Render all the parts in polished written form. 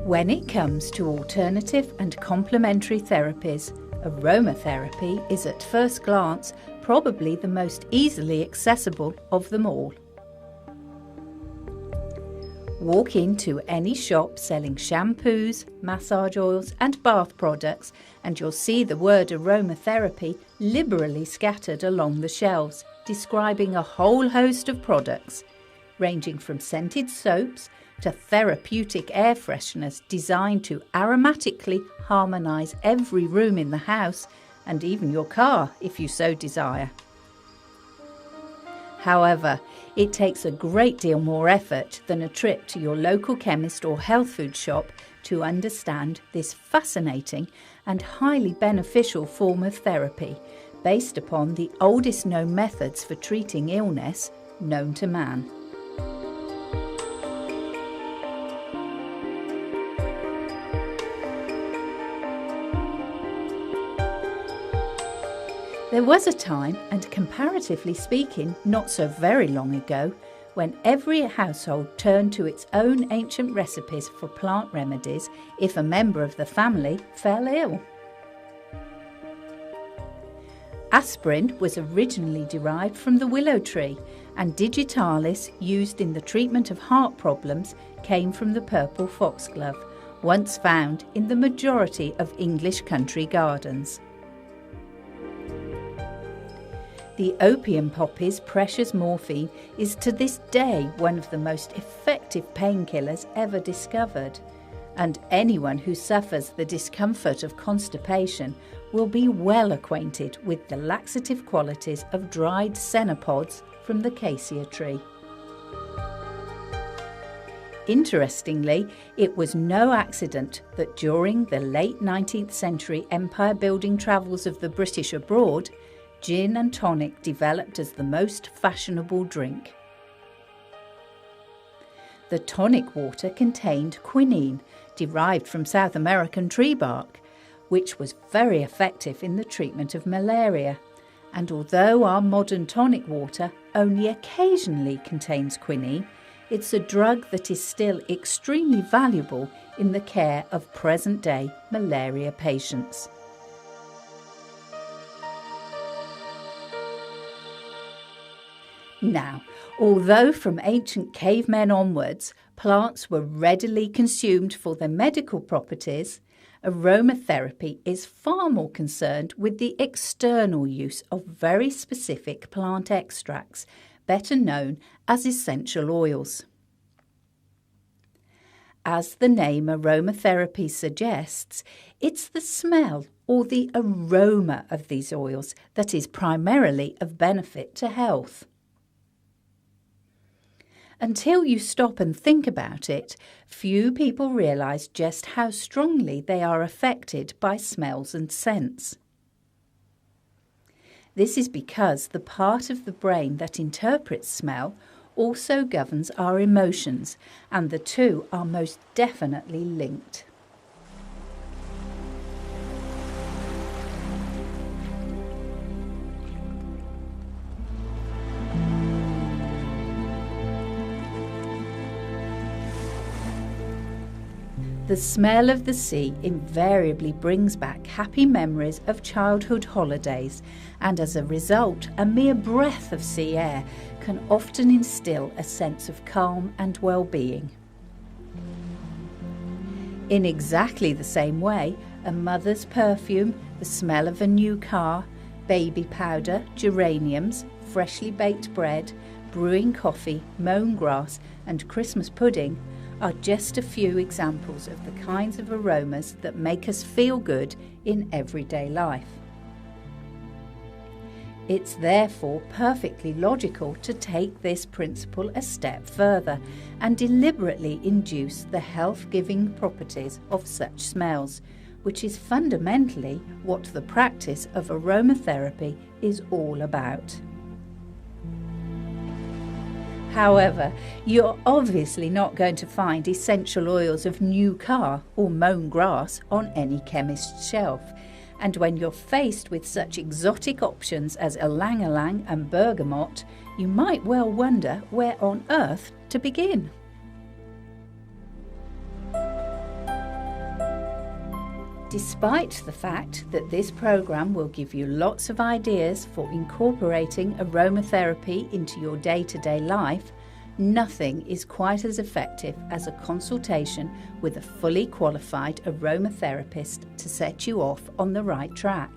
When it comes to alternative and complementary therapies, aromatherapy is at first glance probably the most easily accessible of them all. Walk into any shop selling shampoos, massage oils and bath products and you'll see the word aromatherapy liberally scattered along the shelves, describing a whole host of products, ranging from scented soaps to therapeutic air fresheners designed to aromatically harmonise every room in the house and even your car if you so desire. However, it takes a great deal more effort than a trip to your local chemist or health food shop to understand this fascinating and highly beneficial form of therapy based upon the oldest known methods for treating illness known to man. There was a time, and comparatively speaking, not so very long ago, when every household turned to its own ancient recipes for plant remedies if a member of the family fell ill. Aspirin was originally derived from the willow tree, and digitalis, used in the treatment of heart problems, came from the purple foxglove, once found in the majority of English country gardens. The opium poppy's precious morphine is to this day one of the most effective painkillers ever discovered, and anyone who suffers the discomfort of constipation will be well acquainted with the laxative qualities of dried senna pods from the cassia tree. Interestingly, it was no accident that during the late 19th century empire-building travels of the British abroad, gin and tonic developed as the most fashionable drink. The tonic water contained quinine, derived from South American tree bark, which was very effective in the treatment of malaria. And although our modern tonic water only occasionally contains quinine, it's a drug that is still extremely valuable in the care of present-day malaria patients. Now, although from ancient cavemen onwards, plants were readily consumed for their medical properties, aromatherapy is far more concerned with the external use of very specific plant extracts, better known as essential oils. As the name aromatherapy suggests, it's the smell or the aroma of these oils that is primarily of benefit to health. Until you stop and think about it, few people realise just how strongly they are affected by smells and scents. This is because the part of the brain that interprets smell also governs our emotions, and the two are most definitely linked. The smell of the sea invariably brings back happy memories of childhood holidays, and as a result, a mere breath of sea air can often instill a sense of calm and well-being. In exactly the same way, a mother's perfume, the smell of a new car, baby powder, geraniums, freshly baked bread, brewing coffee, mown grass and Christmas pudding are just a few examples of the kinds of aromas that make us feel good in everyday life. It's therefore perfectly logical to take this principle a step further and deliberately induce the health-giving properties of such smells, which is fundamentally what the practice of aromatherapy is all about. However, you're obviously not going to find essential oils of new car or mown grass on any chemist's shelf. And when you're faced with such exotic options as ylang-ylang and bergamot, you might well wonder where on earth to begin. Despite the fact that this programme will give you lots of ideas for incorporating aromatherapy into your day-to-day life, nothing is quite as effective as a consultation with a fully qualified aromatherapist to set you off on the right track.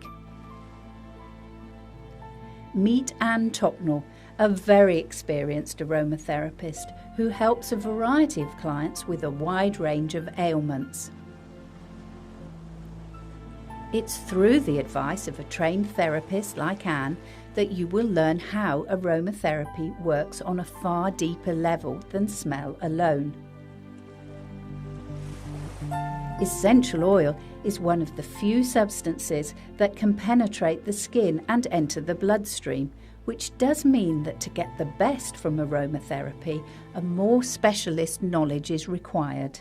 Meet Anne Topnell, a very experienced aromatherapist who helps a variety of clients with a wide range of ailments. It's through the advice of a trained therapist like Anne that you will learn how aromatherapy works on a far deeper level than smell alone. Essential oil is one of the few substances that can penetrate the skin and enter the bloodstream, which does mean that to get the best from aromatherapy, a more specialist knowledge is required.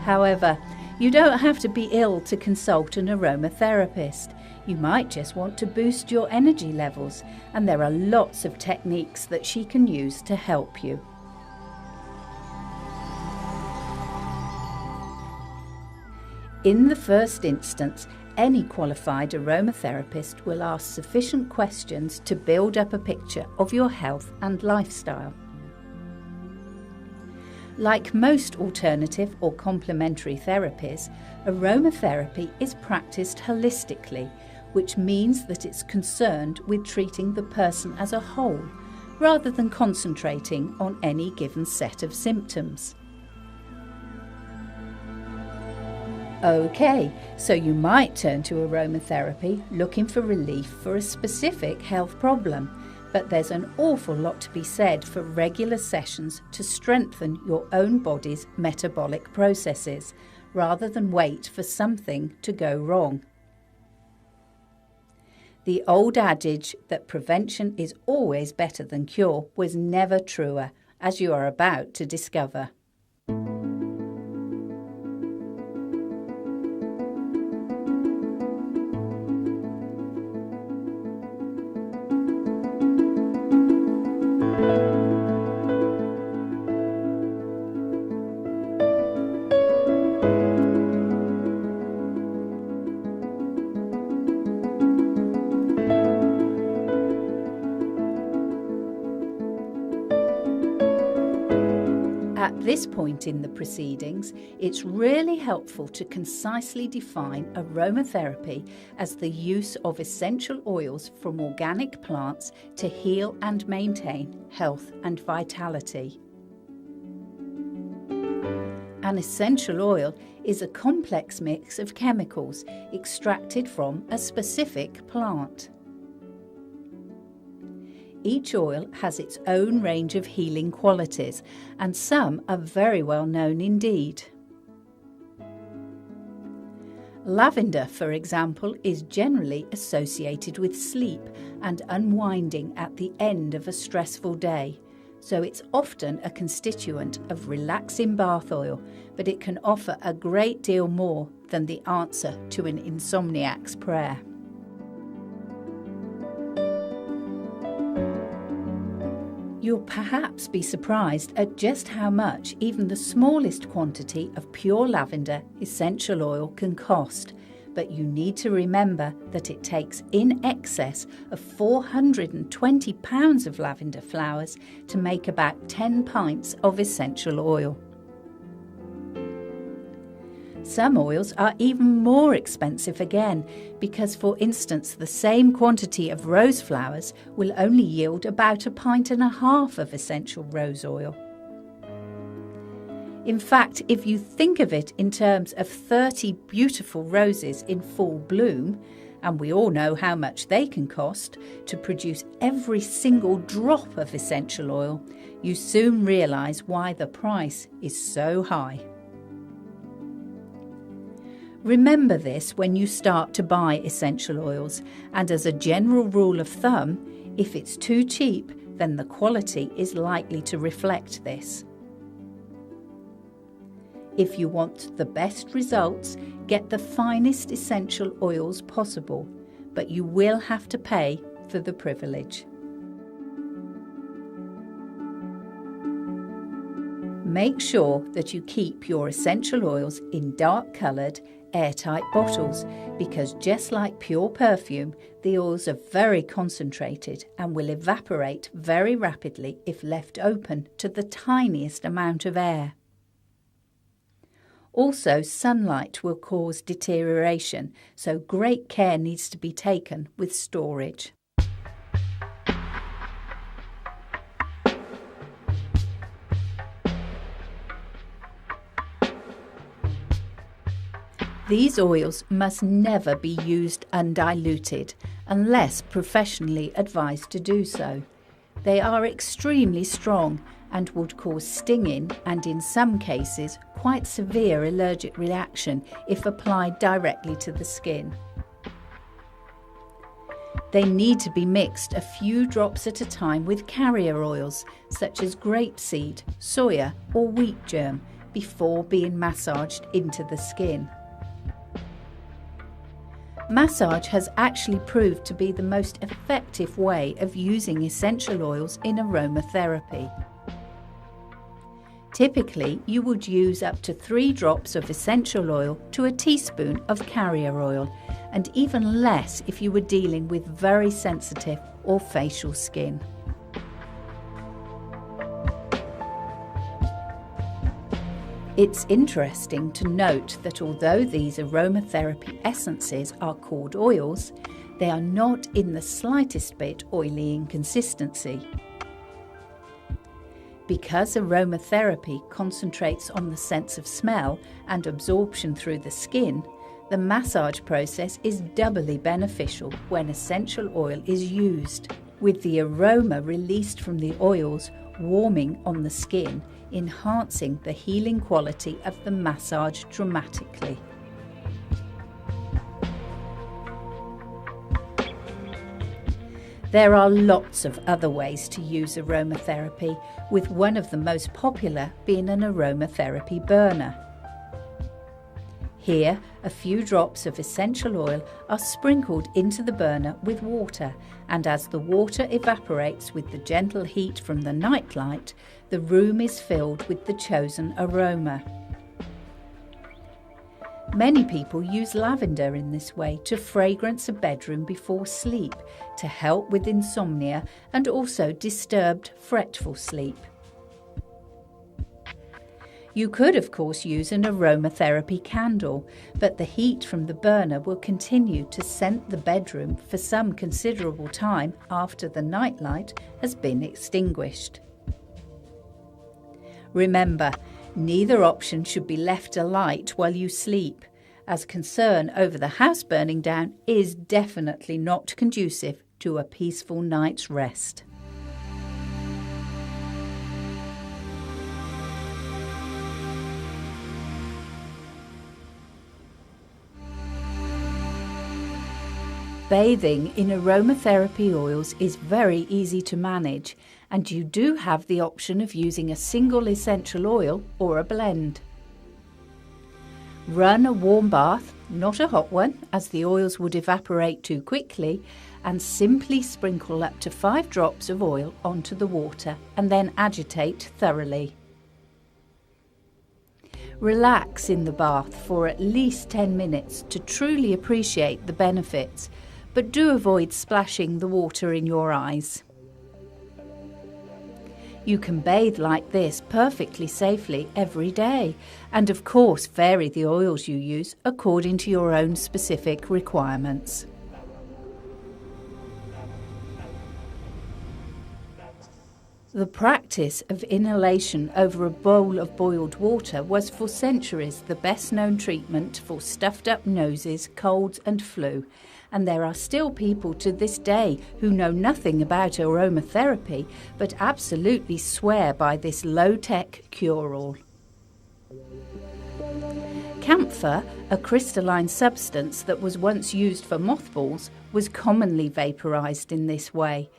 However, you don't have to be ill to consult an aromatherapist. You might just want to boost your energy levels, and there are lots of techniques that she can use to help you. In the first instance, any qualified aromatherapist will ask sufficient questions to build up a picture of your health and lifestyle. Like most alternative or complementary therapies, aromatherapy is practiced holistically, which means that it's concerned with treating the person as a whole, rather than concentrating on any given set of symptoms. Okay, so you might turn to aromatherapy looking for relief for a specific health problem. But there's an awful lot to be said for regular sessions to strengthen your own body's metabolic processes, rather than wait for something to go wrong. The old adage that prevention is always better than cure was never truer, as you are about to discover. At this point in the proceedings, it's really helpful to concisely define aromatherapy as the use of essential oils from organic plants to heal and maintain health and vitality. An essential oil is a complex mix of chemicals extracted from a specific plant. Each oil has its own range of healing qualities, and some are very well known indeed. Lavender, for example, is generally associated with sleep and unwinding at the end of a stressful day, so it's often a constituent of relaxing bath oil, but it can offer a great deal more than the answer to an insomniac's prayer. You'll perhaps be surprised at just how much even the smallest quantity of pure lavender essential oil can cost, but you need to remember that it takes in excess of 420 pounds of lavender flowers to make about 10 pints of essential oil. Some oils are even more expensive again because, for instance, the same quantity of rose flowers will only yield about 1.5 pints of essential rose oil. In fact, if you think of it in terms of 30 beautiful roses in full bloom, and we all know how much they can cost to produce every single drop of essential oil, you soon realise why the price is so high. Remember this when you start to buy essential oils, and as a general rule of thumb, if it's too cheap, then the quality is likely to reflect this. If you want the best results, get the finest essential oils possible, but you will have to pay for the privilege. Make sure that you keep your essential oils in dark-coloured, airtight bottles, because just like pure perfume, the oils are very concentrated and will evaporate very rapidly if left open to the tiniest amount of air. Also, sunlight will cause deterioration, so great care needs to be taken with storage. These oils must never be used undiluted unless professionally advised to do so. They are extremely strong and would cause stinging and, in some cases, quite severe allergic reaction if applied directly to the skin. They need to be mixed a few drops at a time with carrier oils such as grapeseed, soya or wheat germ before being massaged into the skin. Massage has actually proved to be the most effective way of using essential oils in aromatherapy. Typically, you would use up to 3 drops of essential oil to a teaspoon of carrier oil, and even less if you were dealing with very sensitive or facial skin. It's interesting to note that although these aromatherapy essences are called oils, they are not in the slightest bit oily in consistency. Because aromatherapy concentrates on the sense of smell and absorption through the skin, the massage process is doubly beneficial when essential oil is used, with the aroma released from the oils warming on the skin, enhancing the healing quality of the massage dramatically. There are lots of other ways to use aromatherapy, with one of the most popular being an aromatherapy burner. Here, a few drops of essential oil are sprinkled into the burner with water, and as the water evaporates with the gentle heat from the nightlight, the room is filled with the chosen aroma. Many people use lavender in this way to fragrance a bedroom before sleep, to help with insomnia and also disturbed, fretful sleep. You could, of course, use an aromatherapy candle, but the heat from the burner will continue to scent the bedroom for some considerable time after the nightlight has been extinguished. Remember, neither option should be left alight while you sleep, as concern over the house burning down is definitely not conducive to a peaceful night's rest. Bathing in aromatherapy oils is very easy to manage, and you do have the option of using a single essential oil or a blend. Run a warm bath, not a hot one, as the oils would evaporate too quickly, and simply sprinkle up to 5 drops of oil onto the water and then agitate thoroughly. Relax in the bath for at least 10 minutes to truly appreciate the benefits, but do avoid splashing the water in your eyes. You can bathe like this perfectly safely every day, and of course vary the oils you use according to your own specific requirements. The practice of inhalation over a bowl of boiled water was for centuries the best known treatment for stuffed up noses, colds and flu, and there are still people to this day who know nothing about aromatherapy but absolutely swear by this low-tech cure-all. Camphor, a crystalline substance that was once used for mothballs, was commonly vaporized in this way,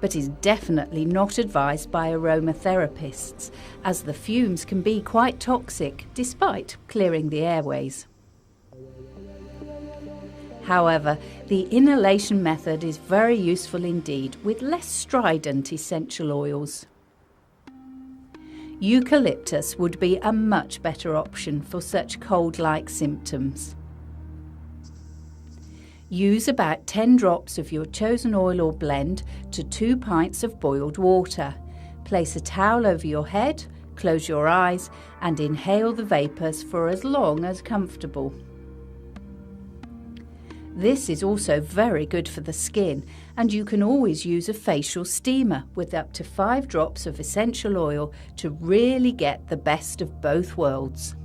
but is definitely not advised by aromatherapists, as the fumes can be quite toxic despite clearing the airways. However, the inhalation method is very useful indeed with less strident essential oils. Eucalyptus would be a much better option for such cold-like symptoms. Use about 10 drops of your chosen oil or blend to 2 pints of boiled water. Place a towel over your head, close your eyes and inhale the vapours for as long as comfortable. This is also very good for the skin, and you can always use a facial steamer with up to 5 drops of essential oil to really get the best of both worlds.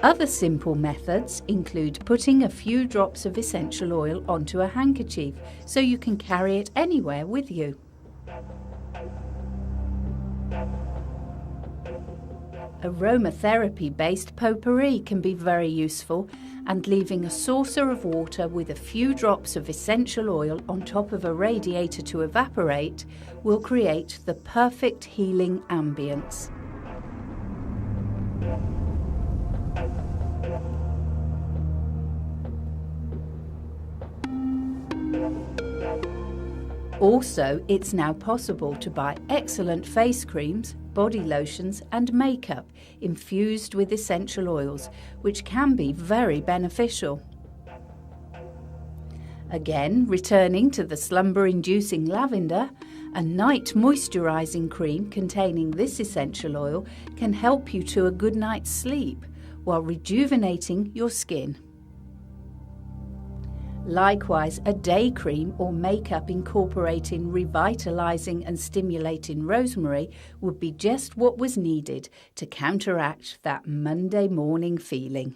Other simple methods include putting a few drops of essential oil onto a handkerchief so you can carry it anywhere with you. Aromatherapy-based potpourri can be very useful, and leaving a saucer of water with a few drops of essential oil on top of a radiator to evaporate will create the perfect healing ambience. Also, it's now possible to buy excellent face creams, body lotions and makeup infused with essential oils, which can be very beneficial. Again, returning to the slumber-inducing lavender, a night moisturising cream containing this essential oil can help you to a good night's sleep while rejuvenating your skin. Likewise, a day cream or makeup incorporating revitalising and stimulating rosemary would be just what was needed to counteract that Monday morning feeling.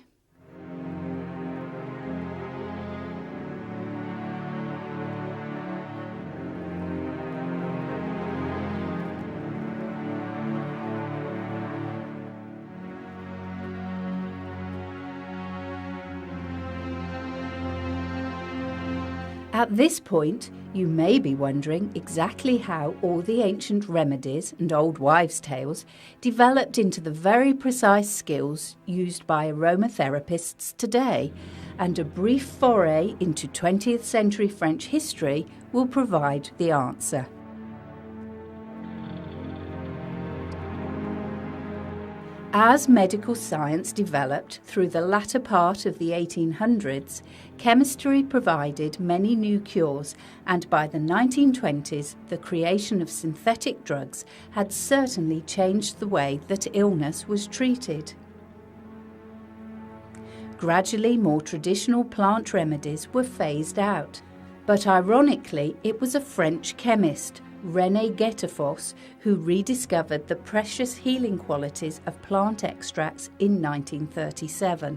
At this point, you may be wondering exactly how all the ancient remedies and old wives' tales developed into the very precise skills used by aromatherapists today, and a brief foray into 20th century French history will provide the answer. As medical science developed through the latter part of the 1800s, chemistry provided many new cures, and by the 1920s, the creation of synthetic drugs had certainly changed the way that illness was treated. Gradually, more traditional plant remedies were phased out, but ironically, it was a French chemist, René Guettefoss, who rediscovered the precious healing qualities of plant extracts in 1937.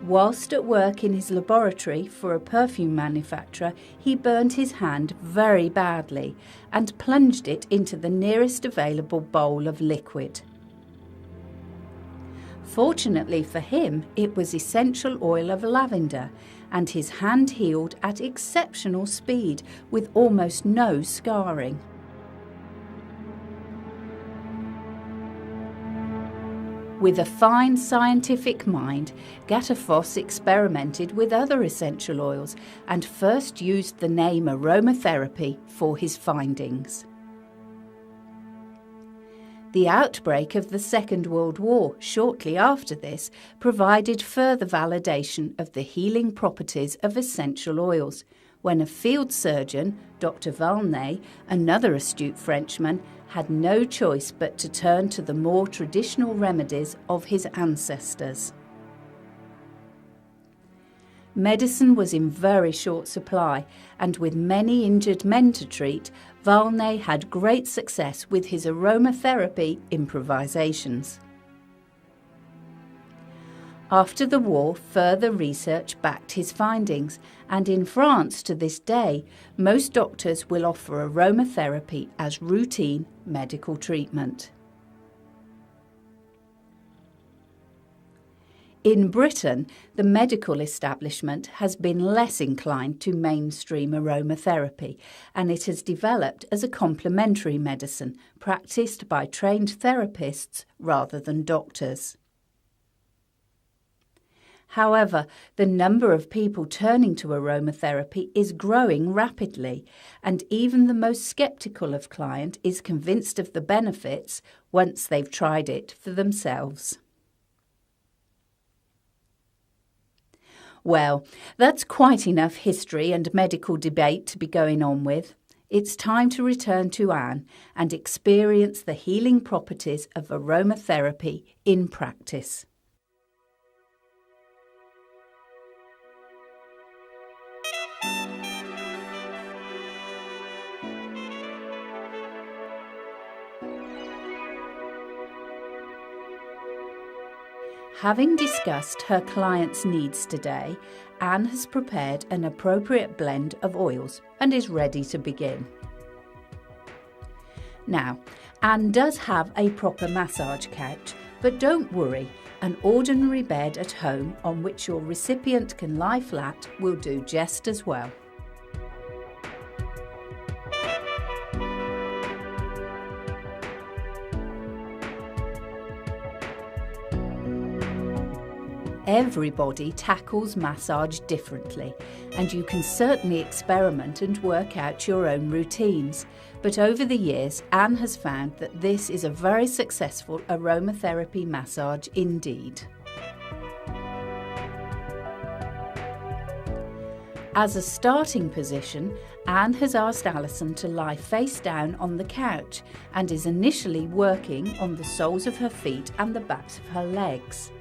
Whilst at work in his laboratory for a perfume manufacturer, he burned his hand very badly and plunged it into the nearest available bowl of liquid. Fortunately for him, it was essential oil of lavender, and his hand healed at exceptional speed with almost no scarring. With a fine scientific mind, Guettefoss experimented with other essential oils and first used the name aromatherapy for his findings. The outbreak of the Second World War shortly after this provided further validation of the healing properties of essential oils, when a field surgeon, Dr. Valnet, another astute Frenchman, had no choice but to turn to the more traditional remedies of his ancestors. Medicine was in very short supply, and with many injured men to treat, Valnet had great success with his aromatherapy improvisations. After the war, further research backed his findings, and in France to this day, most doctors will offer aromatherapy as routine medical treatment. In Britain, the medical establishment has been less inclined to mainstream aromatherapy, and it has developed as a complementary medicine practiced by trained therapists rather than doctors. However, the number of people turning to aromatherapy is growing rapidly, and even the most sceptical of clients is convinced of the benefits once they've tried it for themselves. Well, that's quite enough history and medical debate to be going on with. It's time to return to Anne and experience the healing properties of aromatherapy in practice. Having discussed her client's needs today, Anne has prepared an appropriate blend of oils and is ready to begin. Now, Anne does have a proper massage couch, but don't worry, an ordinary bed at home on which your recipient can lie flat will do just as well. Everybody tackles massage differently, and you can certainly experiment and work out your own routines. But over the years, Anne has found that this is a very successful aromatherapy massage indeed. As a starting position, Anne has asked Alison to lie face down on the couch and is initially working on the soles of her feet and the backs of her legs.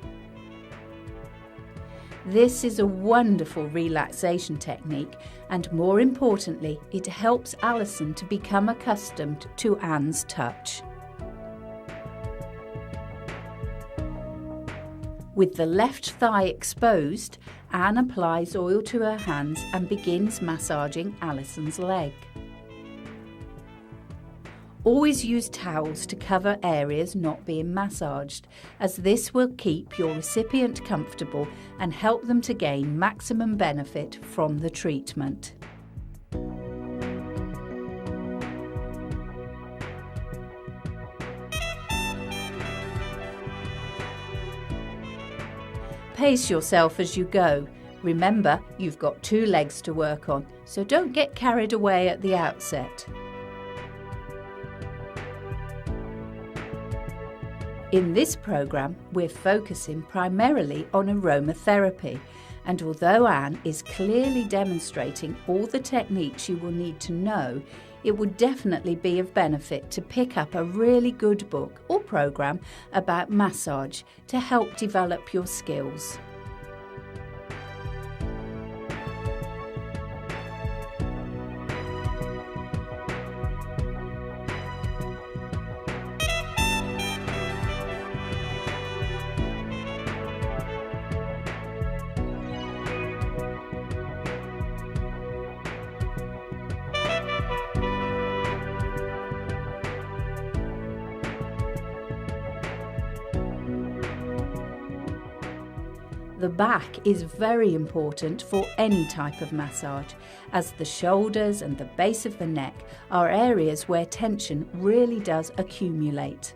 This is a wonderful relaxation technique, and more importantly, it helps Alison to become accustomed to Anne's touch. With the left thigh exposed, Anne applies oil to her hands and begins massaging Alison's leg. Always use towels to cover areas not being massaged, as this will keep your recipient comfortable and help them to gain maximum benefit from the treatment. Pace yourself as you go. Remember, you've got 2 legs to work on, so don't get carried away at the outset. In this programme, we're focusing primarily on aromatherapy, and although Anne is clearly demonstrating all the techniques you will need to know, it would definitely be of benefit to pick up a really good book or programme about massage to help develop your skills. The back is very important for any type of massage, as the shoulders and the base of the neck are areas where tension really does accumulate.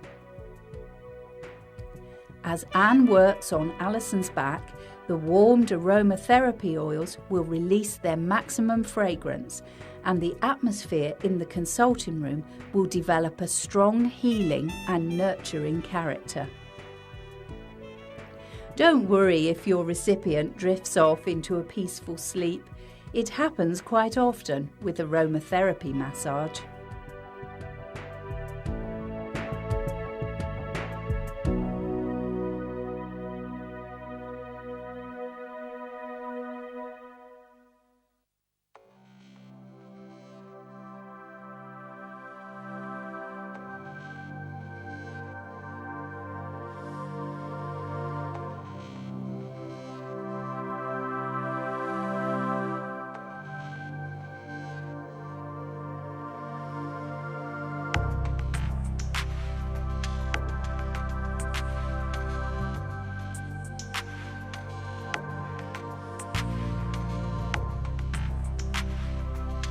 As Anne works on Alison's back, the warmed aromatherapy oils will release their maximum fragrance, and the atmosphere in the consulting room will develop a strong healing and nurturing character. Don't worry if your recipient drifts off into a peaceful sleep. It happens quite often with aromatherapy massage.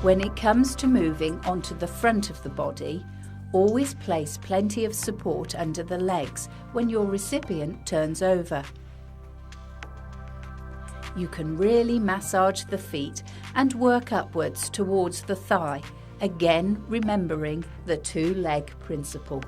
When it comes to moving onto the front of the body, always place plenty of support under the legs when your recipient turns over. You can really massage the feet and work upwards towards the thigh, again remembering the two-leg principle.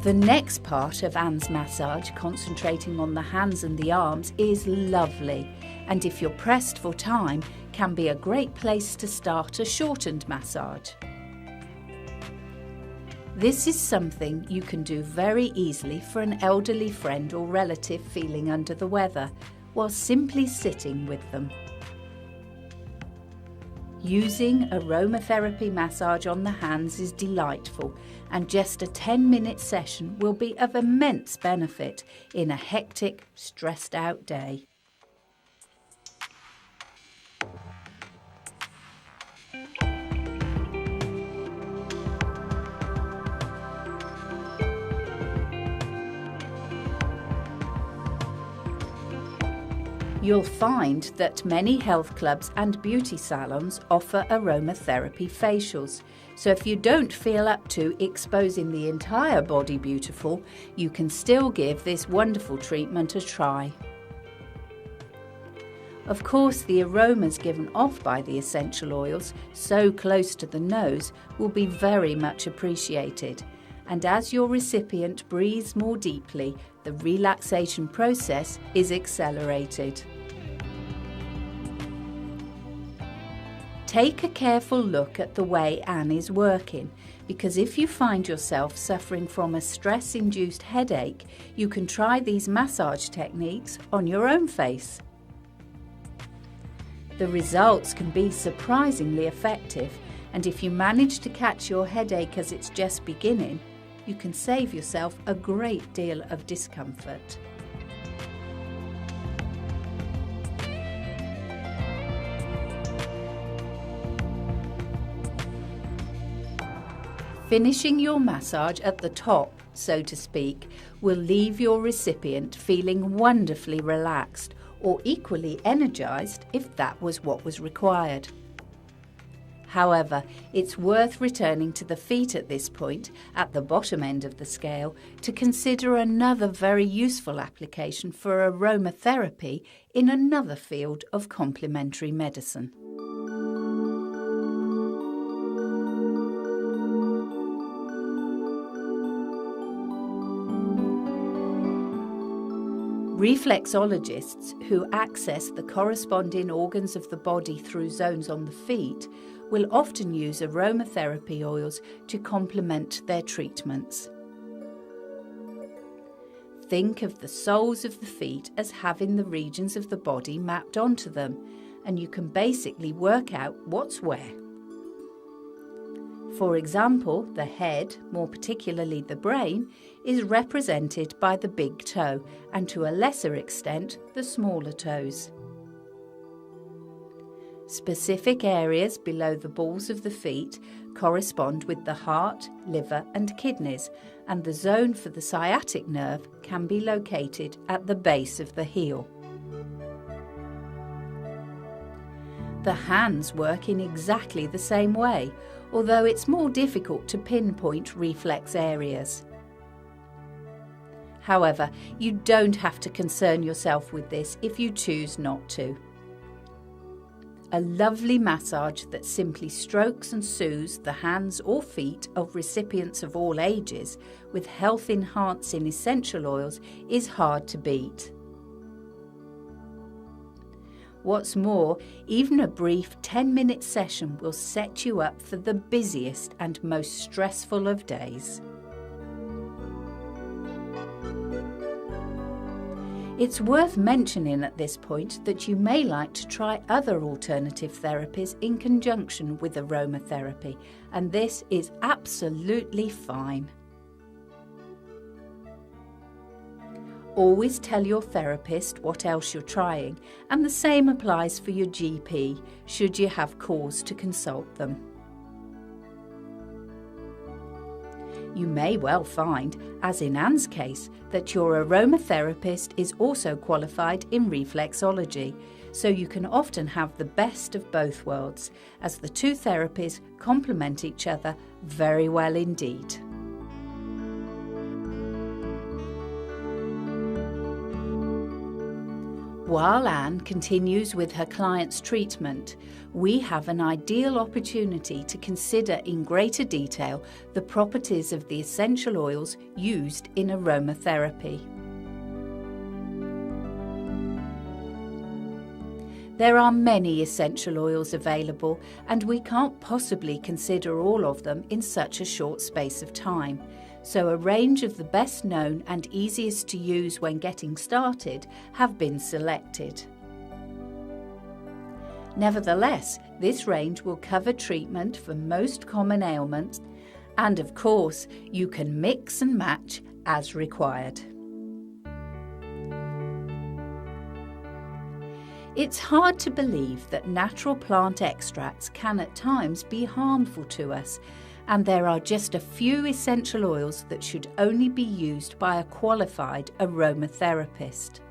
The next part of Anne's massage, concentrating on the hands and the arms, is lovely, and if you're pressed for time, can be a great place to start a shortened massage. This is something you can do very easily for an elderly friend or relative feeling under the weather, while simply sitting with them. Using aromatherapy massage on the hands is delightful, and just a 10-minute session will be of immense benefit in a hectic, stressed out day. You'll find that many health clubs and beauty salons offer aromatherapy facials, so if you don't feel up to exposing the entire body beautiful, you can still give this wonderful treatment a try. Of course, the aromas given off by the essential oils, so close to the nose, will be very much appreciated. And as your recipient breathes more deeply, the relaxation process is accelerated. Take a careful look at the way Anne is working, because if you find yourself suffering from a stress-induced headache, you can try these massage techniques on your own face. The results can be surprisingly effective, and if you manage to catch your headache as it's just beginning, you can save yourself a great deal of discomfort. Finishing your massage at the top, so to speak, will leave your recipient feeling wonderfully relaxed or equally energized if that was what was required. However, it's worth returning to the feet at this point, at the bottom end of the scale, to consider another very useful application for aromatherapy in another field of complementary medicine. Reflexologists who access the corresponding organs of the body through zones on the feet will often use aromatherapy oils to complement their treatments. Think of the soles of the feet as having the regions of the body mapped onto them, and you can basically work out what's where. For example, the head, more particularly the brain, is represented by the big toe and to a lesser extent the smaller toes. Specific areas below the balls of the feet correspond with the heart, liver and kidneys, and the zone for the sciatic nerve can be located at the base of the heel. The hands work in exactly the same way, although it's more difficult to pinpoint reflex areas. However, you don't have to concern yourself with this if you choose not to. a lovely massage that simply strokes and soothes the hands or feet of recipients of all ages with health-enhancing essential oils is hard to beat. What's more, even a brief 10-minute session will set you up for the busiest and most stressful of days. It's worth mentioning at this point that you may like to try other alternative therapies in conjunction with aromatherapy, and this is absolutely fine. Always tell your therapist what else you're trying, and the same applies for your GP, should you have cause to consult them. You may well find, as in Anne's case, that your aromatherapist is also qualified in reflexology, so you can often have the best of both worlds, as the two therapies complement each other very well indeed. While Anne continues with her client's treatment, we have an ideal opportunity to consider in greater detail the properties of the essential oils used in aromatherapy. There are many essential oils available, and we can't possibly consider all of them in such a short space of time. So a range of the best known and easiest to use when getting started have been selected. Nevertheless, this range will cover treatment for most common ailments, and of course, you can mix and match as required. It's hard to believe that natural plant extracts can at times be harmful to us, and there are just a few essential oils that should only be used by a qualified aromatherapist.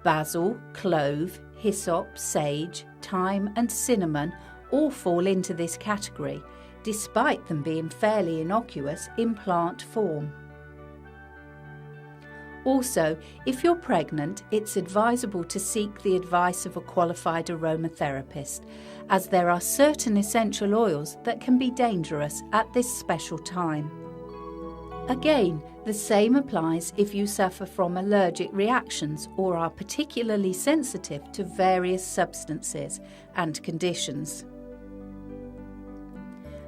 Basil, clove, hyssop, sage, thyme and cinnamon all fall into this category, despite them being fairly innocuous in plant form. Also, if you're pregnant, it's advisable to seek the advice of a qualified aromatherapist, as there are certain essential oils that can be dangerous at this special time. Again, the same applies if you suffer from allergic reactions or are particularly sensitive to various substances and conditions.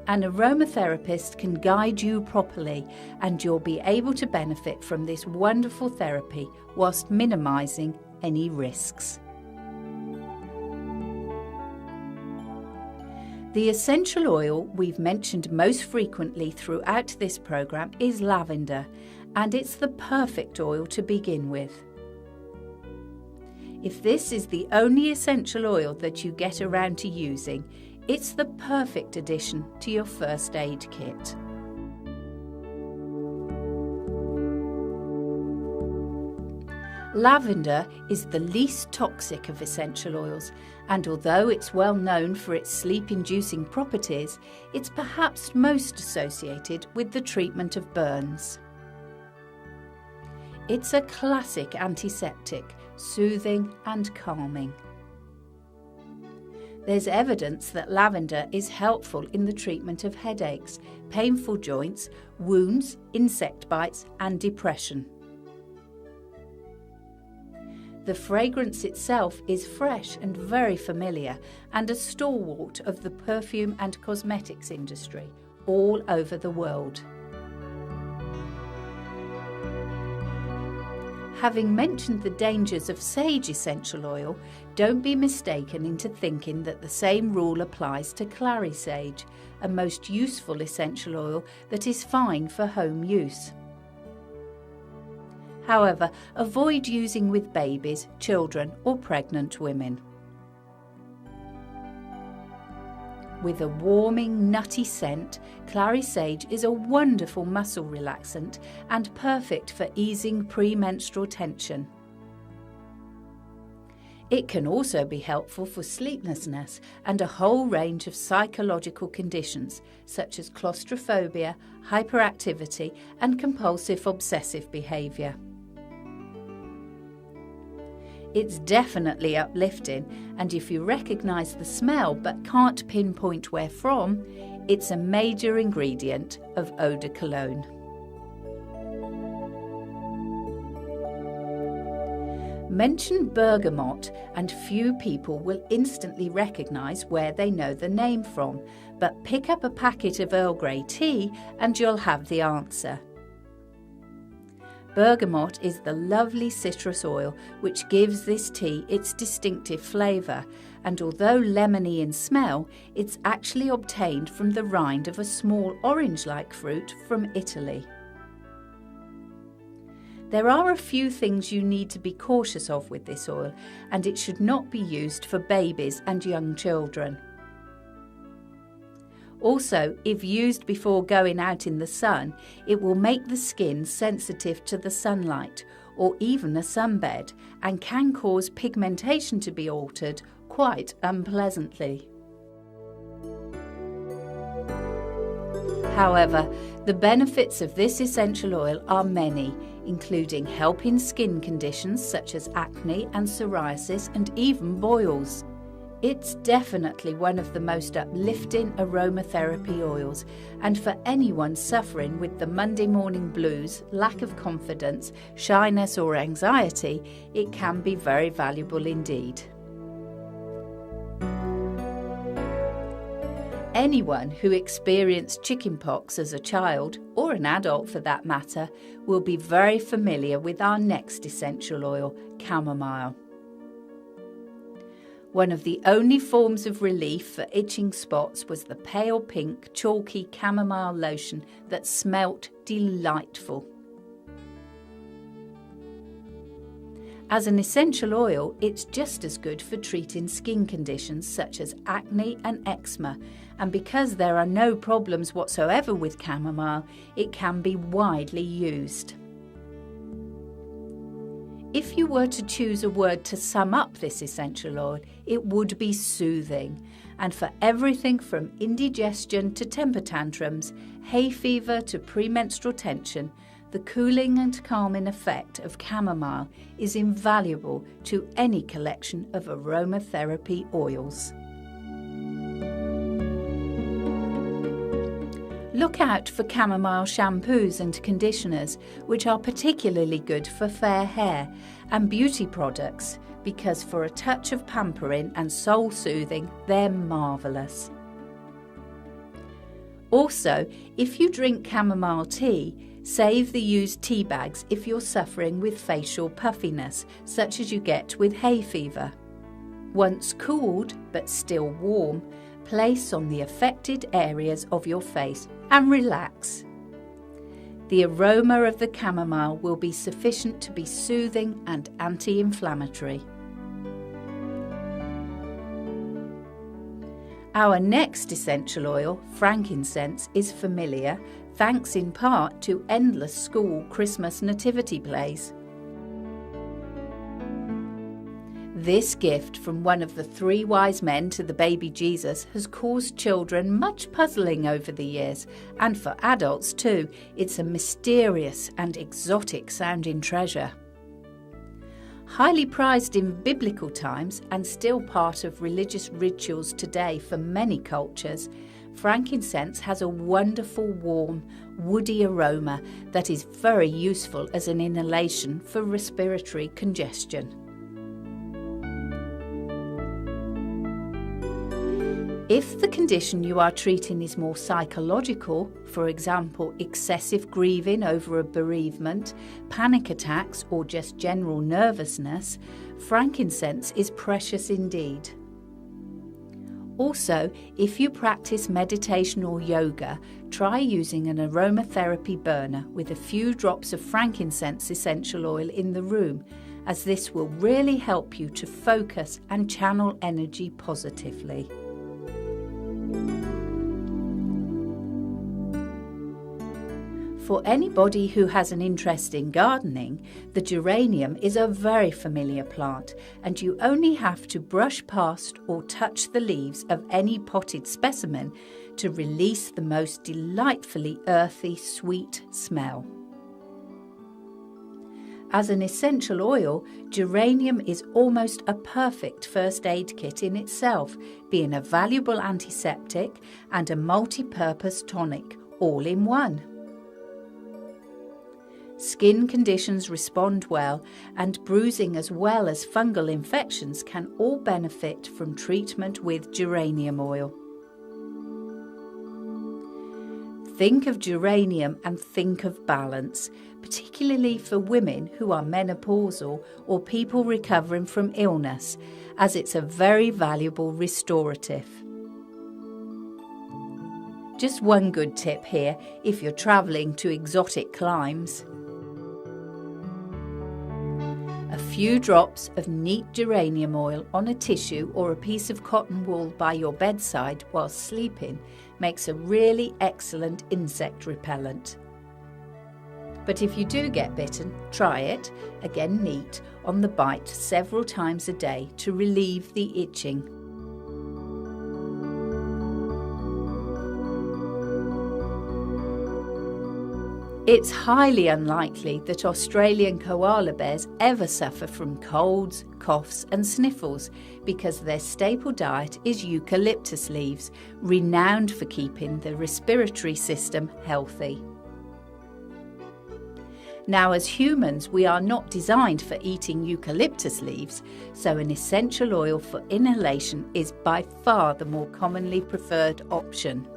An aromatherapist can guide you properly, and you'll be able to benefit from this wonderful therapy whilst minimising any risks. The essential oil we've mentioned most frequently throughout this programme is lavender, and it's the perfect oil to begin with. If this is the only essential oil that you get around to using, it's the perfect addition to your first aid kit. Lavender is the least toxic of essential oils, and although it's well known for its sleep-inducing properties, it's perhaps most associated with the treatment of burns. It's a classic antiseptic, soothing and calming. There's evidence that lavender is helpful in the treatment of headaches, painful joints, wounds, insect bites and depression. The fragrance itself is fresh and very familiar, and a stalwart of the perfume and cosmetics industry all over the world. Having mentioned the dangers of sage essential oil, don't be mistaken into thinking that the same rule applies to clary sage, a most useful essential oil that is fine for home use. However, avoid using with babies, children or pregnant women. With a warming, nutty scent, clary sage is a wonderful muscle relaxant and perfect for easing premenstrual tension. It can also be helpful for sleeplessness and a whole range of psychological conditions such as claustrophobia, hyperactivity and compulsive obsessive behaviour. It's definitely uplifting, and if you recognise the smell but can't pinpoint where from, it's a major ingredient of eau de cologne. Mention bergamot and few people will instantly recognise where they know the name from, but pick up a packet of Earl Grey tea and you'll have the answer. Bergamot is the lovely citrus oil which gives this tea its distinctive flavour, and although lemony in smell, it's actually obtained from the rind of a small orange-like fruit from Italy. There are a few things you need to be cautious of with this oil, and it should not be used for babies and young children. Also, if used before going out in the sun, it will make the skin sensitive to the sunlight or even a sunbed, and can cause pigmentation to be altered quite unpleasantly. However, the benefits of this essential oil are many, including helping skin conditions such as acne and psoriasis and even boils. It's definitely one of the most uplifting aromatherapy oils, and for anyone suffering with the Monday morning blues, lack of confidence, shyness or anxiety, it can be very valuable indeed. Anyone who experienced chickenpox as a child, or an adult for that matter, will be very familiar with our next essential oil, chamomile. One of the only forms of relief for itching spots was the pale pink chalky chamomile lotion that smelt delightful. As an essential oil, it's just as good for treating skin conditions such as acne and eczema, and because there are no problems whatsoever with chamomile, it can be widely used. If you were to choose a word to sum up this essential oil, it would be soothing. And for everything from indigestion to temper tantrums, hay fever to premenstrual tension, the cooling and calming effect of chamomile is invaluable to any collection of aromatherapy oils. Look out for chamomile shampoos and conditioners, which are particularly good for fair hair, and beauty products, because for a touch of pampering and soul soothing, they're marvellous. Also, if you drink chamomile tea, save the used tea bags if you're suffering with facial puffiness, such as you get with hay fever. Once cooled, but still warm, place on the affected areas of your face and relax. The aroma of the chamomile will be sufficient to be soothing and anti-inflammatory. Our next essential oil, frankincense, is familiar thanks in part to endless school Christmas nativity plays. This gift from one of the three wise men to the baby Jesus has caused children much puzzling over the years, and for adults too, it's a mysterious and exotic sounding treasure. Highly prized in biblical times and still part of religious rituals today for many cultures, frankincense has a wonderful warm, woody aroma that is very useful as an inhalation for respiratory congestion. If the condition you are treating is more psychological, for example, excessive grieving over a bereavement, panic attacks, or just general nervousness, frankincense is precious indeed. Also, if you practice meditation or yoga, try using an aromatherapy burner with a few drops of frankincense essential oil in the room, as this will really help you to focus and channel energy positively. For anybody who has an interest in gardening, the geranium is a very familiar plant, and you only have to brush past or touch the leaves of any potted specimen to release the most delightfully earthy, sweet smell. As an essential oil, geranium is almost a perfect first aid kit in itself, being a valuable antiseptic and a multi-purpose tonic, all in one. Skin conditions respond well, and bruising as well as fungal infections can all benefit from treatment with geranium oil. Think of geranium and think of balance, particularly for women who are menopausal or people recovering from illness, as it's a very valuable restorative. Just one good tip here if you're travelling to exotic climes. A few drops of neat geranium oil on a tissue or a piece of cotton wool by your bedside while sleeping makes a really excellent insect repellent. But if you do get bitten, try it, again neat, on the bite several times a day to relieve the itching. It's highly unlikely that Australian koala bears ever suffer from colds, coughs and sniffles because their staple diet is eucalyptus leaves, renowned for keeping the respiratory system healthy. Now, as humans, we are not designed for eating eucalyptus leaves, so an essential oil for inhalation is by far the more commonly preferred option.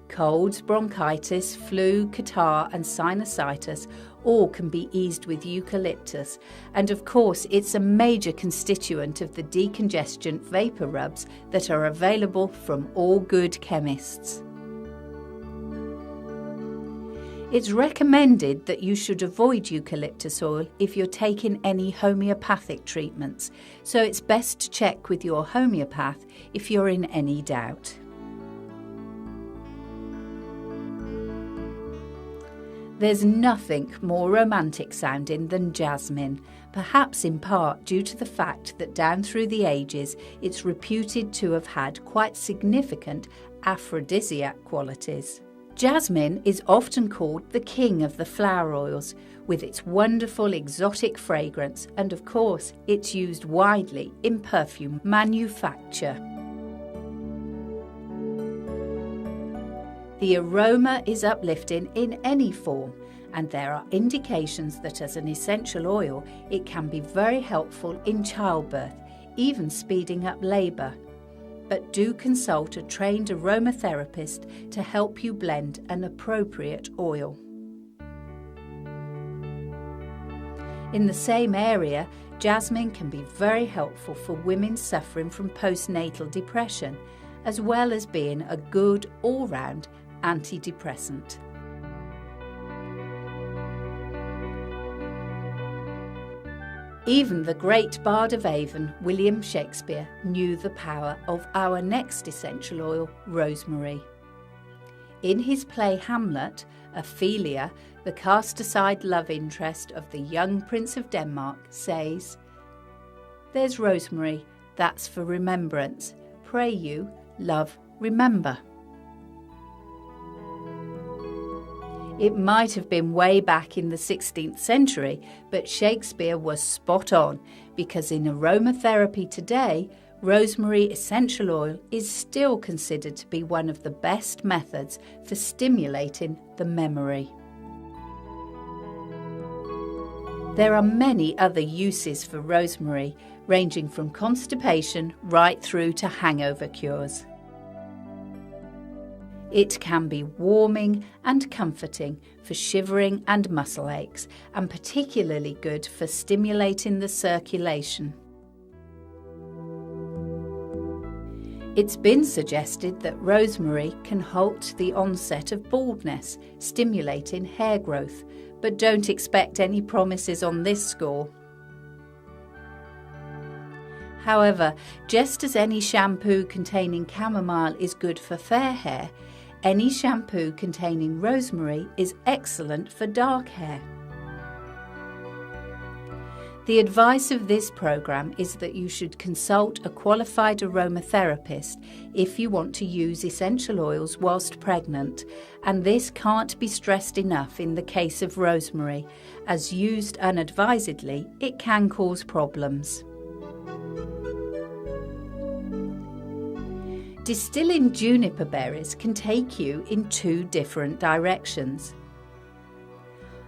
Colds, bronchitis, flu, catarrh and sinusitis all can be eased with eucalyptus, and of course it's a major constituent of the decongestant vapour rubs that are available from all good chemists. It's recommended that you should avoid eucalyptus oil if you're taking any homeopathic treatments, so it's best to check with your homeopath if you're in any doubt. There's nothing more romantic sounding than jasmine, perhaps in part due to the fact that down through the ages it's reputed to have had quite significant aphrodisiac qualities. Jasmine is often called the king of the flower oils, with its wonderful exotic fragrance, and of course it's used widely in perfume manufacture. The aroma is uplifting in any form, and there are indications that as an essential oil it can be very helpful in childbirth, even speeding up labour. But do consult a trained aromatherapist to help you blend an appropriate oil. In the same area, jasmine can be very helpful for women suffering from postnatal depression, as well as being a good all-round antidepressant. Even the great bard of Avon, William Shakespeare, knew the power of our next essential oil, rosemary. In his play Hamlet, Ophelia, the cast-aside love interest of the young Prince of Denmark, says, "There's rosemary, that's for remembrance. Pray you, love, remember." It might have been way back in the 16th century, but Shakespeare was spot on, because in aromatherapy today, rosemary essential oil is still considered to be one of the best methods for stimulating the memory. There are many other uses for rosemary, ranging from constipation right through to hangover cures. It can be warming and comforting for shivering and muscle aches, and particularly good for stimulating the circulation. It's been suggested that rosemary can halt the onset of baldness, stimulating hair growth, but don't expect any promises on this score. However, just as any shampoo containing chamomile is good for fair hair, any shampoo containing rosemary is excellent for dark hair. The advice of this program is that you should consult a qualified aromatherapist if you want to use essential oils whilst pregnant, and this can't be stressed enough in the case of rosemary, as used unadvisedly it can cause problems. Distilling juniper berries can take you in two different directions.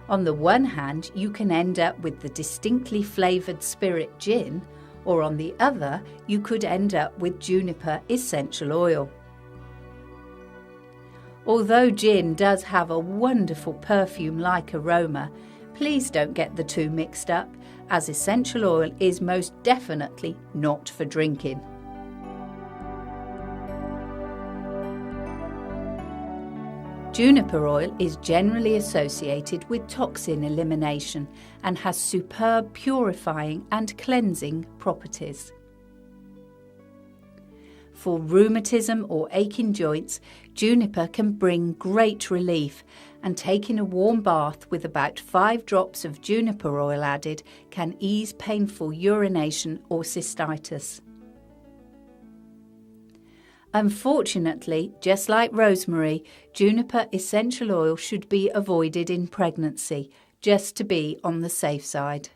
On the one hand, you can end up with the distinctly flavoured spirit gin, or on the other, you could end up with juniper essential oil. Although gin does have a wonderful perfume-like aroma, please don't get the two mixed up, as essential oil is most definitely not for drinking. Juniper oil is generally associated with toxin elimination and has superb purifying and cleansing properties. For rheumatism or aching joints, juniper can bring great relief, and taking a warm bath with about 5 drops of juniper oil added can ease painful urination or cystitis. Unfortunately, just like rosemary, juniper essential oil should be avoided in pregnancy, just to be on the safe side.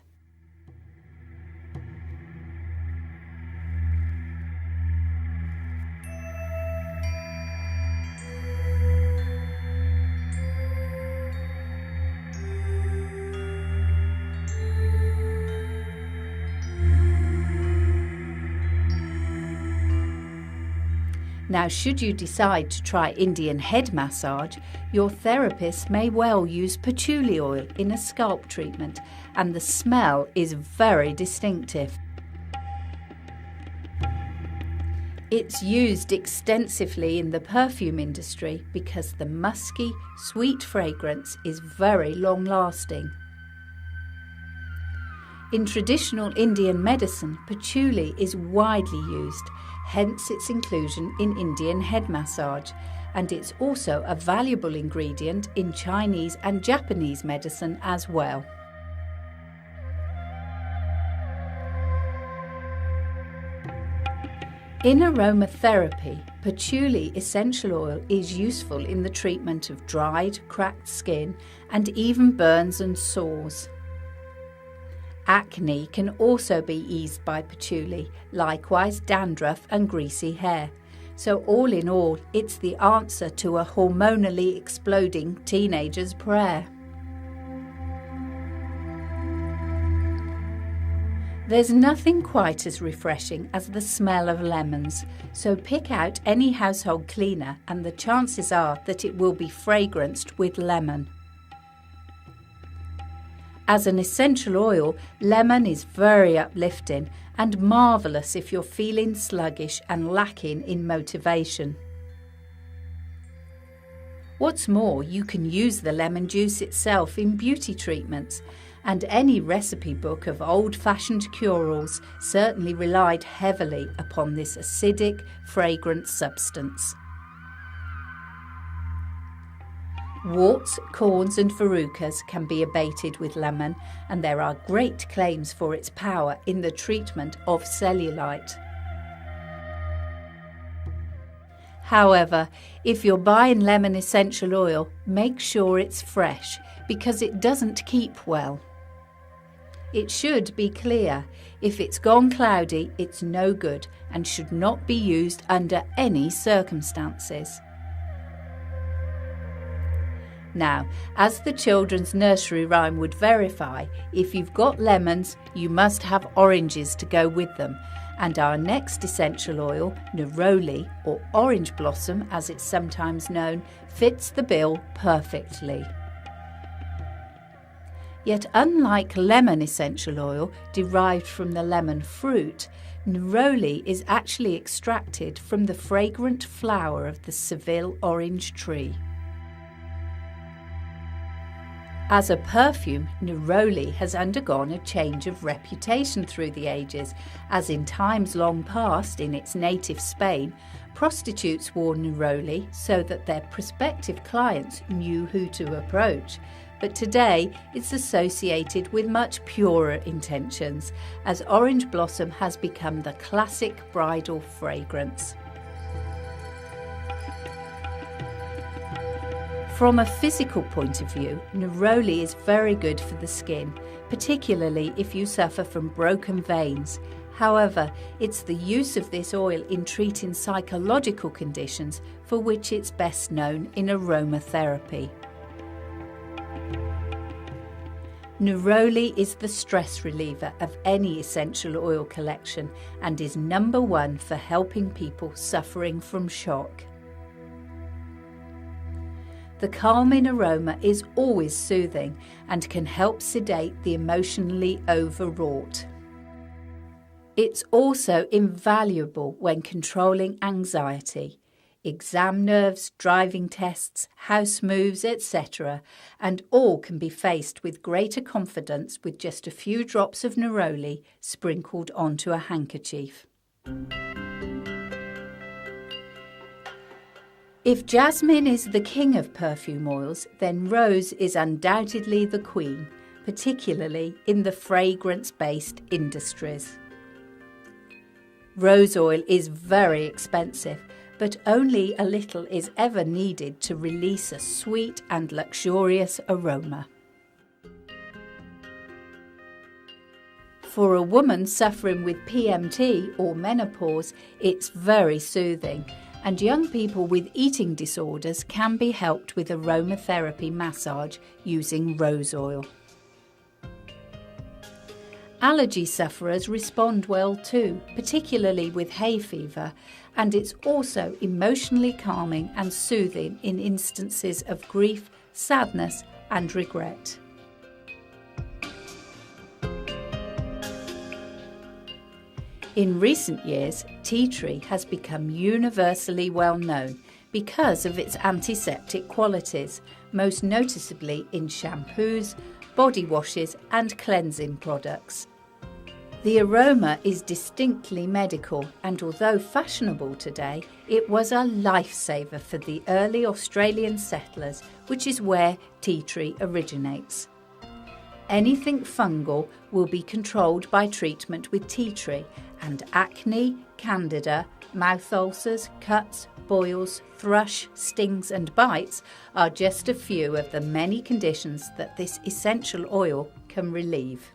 Now, should you decide to try Indian head massage, your therapist may well use patchouli oil in a scalp treatment, and the smell is very distinctive. It's used extensively in the perfume industry because the musky, sweet fragrance is very long-lasting. In traditional Indian medicine, patchouli is widely used, hence its inclusion in Indian head massage, and it's also a valuable ingredient in Chinese and Japanese medicine as well. In aromatherapy, patchouli essential oil is useful in the treatment of dried, cracked skin and even burns and sores. Acne can also be eased by patchouli, likewise dandruff and greasy hair. So all in all, it's the answer to a hormonally exploding teenager's prayer. There's nothing quite as refreshing as the smell of lemons, so pick out any household cleaner and the chances are that it will be fragranced with lemon. As an essential oil, lemon is very uplifting and marvellous if you're feeling sluggish and lacking in motivation. What's more, you can use the lemon juice itself in beauty treatments, and any recipe book of old-fashioned cure-alls certainly relied heavily upon this acidic, fragrant substance. Warts, corns and verrucas can be abated with lemon, and there are great claims for its power in the treatment of cellulite. However, if you're buying lemon essential oil, make sure it's fresh because it doesn't keep well. It should be clear. If it's gone cloudy, it's no good and should not be used under any circumstances. Now, as the children's nursery rhyme would verify, if you've got lemons, you must have oranges to go with them. And our next essential oil, neroli, or orange blossom as it's sometimes known, fits the bill perfectly. Yet unlike lemon essential oil derived from the lemon fruit, neroli is actually extracted from the fragrant flower of the Seville orange tree. As a perfume, neroli has undergone a change of reputation through the ages, as in times long past in its native Spain, prostitutes wore neroli so that their prospective clients knew who to approach. but today it's associated with much purer intentions, as orange blossom has become the classic bridal fragrance. From a physical point of view, neroli is very good for the skin, particularly if you suffer from broken veins. However, it's the use of this oil in treating psychological conditions for which it's best known in aromatherapy. Neroli is the stress reliever of any essential oil collection and is number one for helping people suffering from shock. The calming aroma is always soothing and can help sedate the emotionally overwrought. It's also invaluable when controlling anxiety, exam nerves, driving tests, house moves, etc., and all can be faced with greater confidence with just a few drops of neroli sprinkled onto a handkerchief. If jasmine is the king of perfume oils, then rose is undoubtedly the queen, particularly in the fragrance-based industries. Rose oil is very expensive, but only a little is ever needed to release a sweet and luxurious aroma. For a woman suffering with PMT or menopause, it's very soothing, and young people with eating disorders can be helped with aromatherapy massage using rose oil. Allergy sufferers respond well too, particularly with hay fever, and it's also emotionally calming and soothing in instances of grief, sadness and regret. In recent years, tea tree has become universally well known because of its antiseptic qualities, most noticeably in shampoos, body washes and cleansing products. The aroma is distinctly medical, and although fashionable today, it was a lifesaver for the early Australian settlers, which is where tea tree originates. Anything fungal will be controlled by treatment with tea tree, and acne, candida, mouth ulcers, cuts, boils, thrush, stings and bites are just a few of the many conditions that this essential oil can relieve.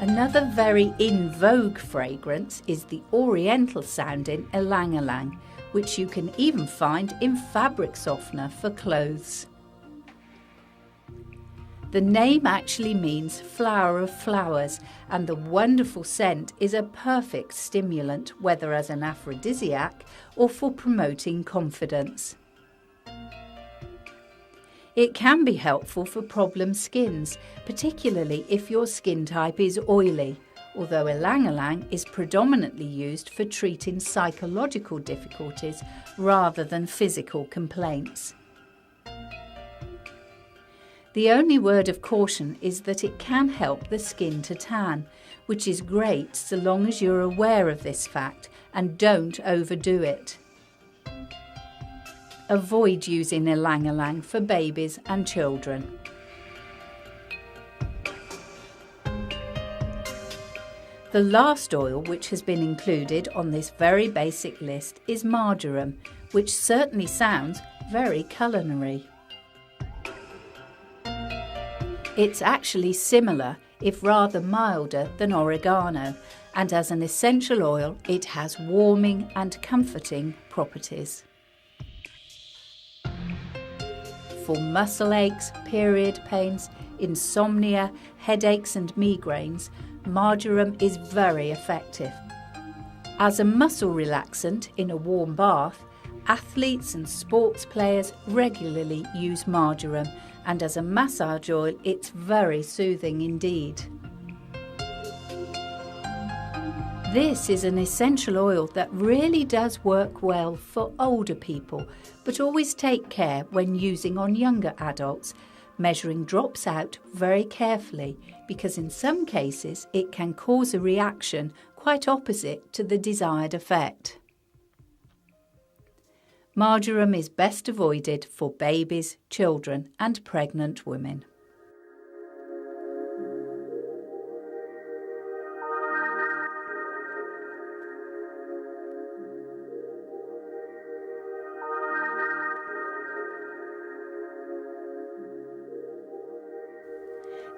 Another very in vogue fragrance is the oriental sounding ylang-ylang, which you can even find in fabric softener for clothes. The name actually means flower of flowers, and the wonderful scent is a perfect stimulant, whether as an aphrodisiac or for promoting confidence. It can be helpful for problem skins, particularly if your skin type is oily, although ylang-ylang is predominantly used for treating psychological difficulties rather than physical complaints. The only word of caution is that it can help the skin to tan, which is great so long as you're aware of this fact and don't overdo it. Avoid using ylang-ylang for babies and children. The last oil which has been included on this very basic list is marjoram, which certainly sounds very culinary. It's actually similar, if rather milder, than oregano, and as an essential oil it has warming and comforting properties. For muscle aches, period pains, insomnia, headaches and migraines, marjoram is very effective. As a muscle relaxant in a warm bath, athletes and sports players regularly use marjoram, and as a massage oil it's very soothing indeed. This is an essential oil that really does work well for older people, but always take care when using on younger adults, measuring drops out very carefully, because in some cases it can cause a reaction quite opposite to the desired effect. Marjoram is best avoided for babies, children and pregnant women.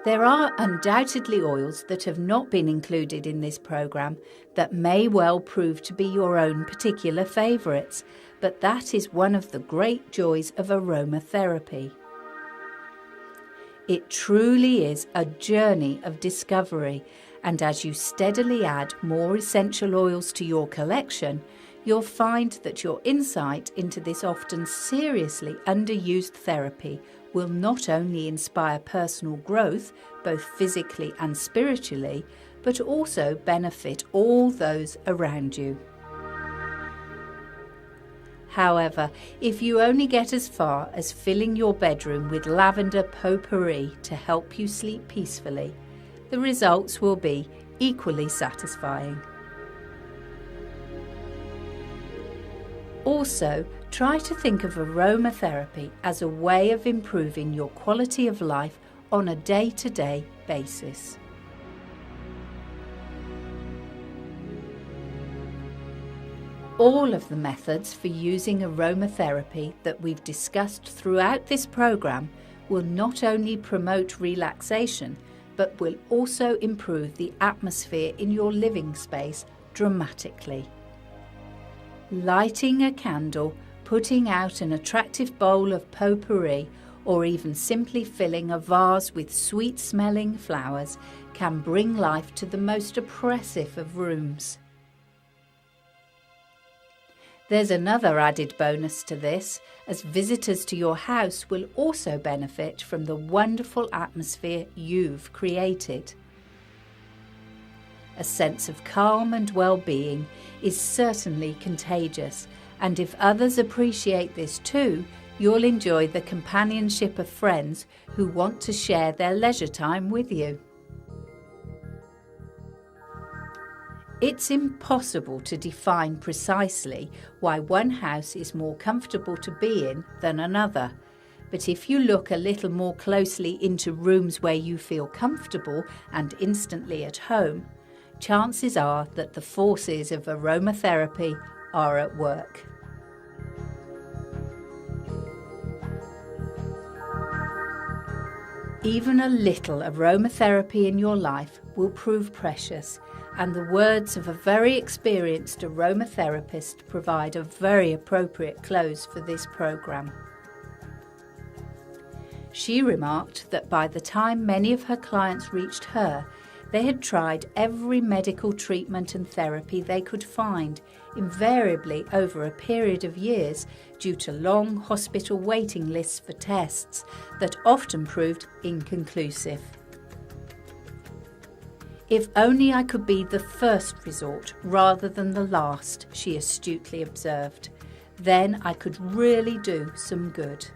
There are undoubtedly oils that have not been included in this programme that may well prove to be your own particular favourites, but that is one of the great joys of aromatherapy. It truly is a journey of discovery, and as you steadily add more essential oils to your collection, you'll find that your insight into this often seriously underused therapy will not only inspire personal growth, both physically and spiritually, but also benefit all those around you. However, if you only get as far as filling your bedroom with lavender potpourri to help you sleep peacefully, the results will be equally satisfying. Also, try to think of aromatherapy as a way of improving your quality of life on a day-to-day basis. All of the methods for using aromatherapy that we've discussed throughout this programme will not only promote relaxation, but will also improve the atmosphere in your living space dramatically. Lighting a candle, putting out an attractive bowl of potpourri, or even simply filling a vase with sweet-smelling flowers can bring life to the most oppressive of rooms. There's another added bonus to this, as visitors to your house will also benefit from the wonderful atmosphere you've created. A sense of calm and well-being is certainly contagious, and if others appreciate this too, you'll enjoy the companionship of friends who want to share their leisure time with you. It's impossible to define precisely why one house is more comfortable to be in than another, but if you look a little more closely into rooms where you feel comfortable and instantly at home, chances are that the forces of aromatherapy are at work. Even a little aromatherapy in your life will prove precious, and the words of a very experienced aromatherapist provide a very appropriate close for this programme. She remarked that by the time many of her clients reached her, they had tried every medical treatment and therapy they could find, invariably over a period of years due to long hospital waiting lists for tests that often proved inconclusive. If only I could be the first resort rather than the last, she astutely observed. Then I could really do some good.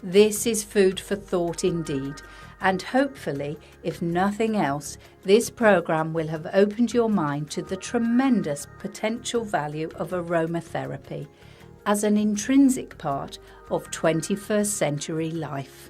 This is food for thought indeed, and hopefully, if nothing else, this programme will have opened your mind to the tremendous potential value of aromatherapy as an intrinsic part of 21st century life.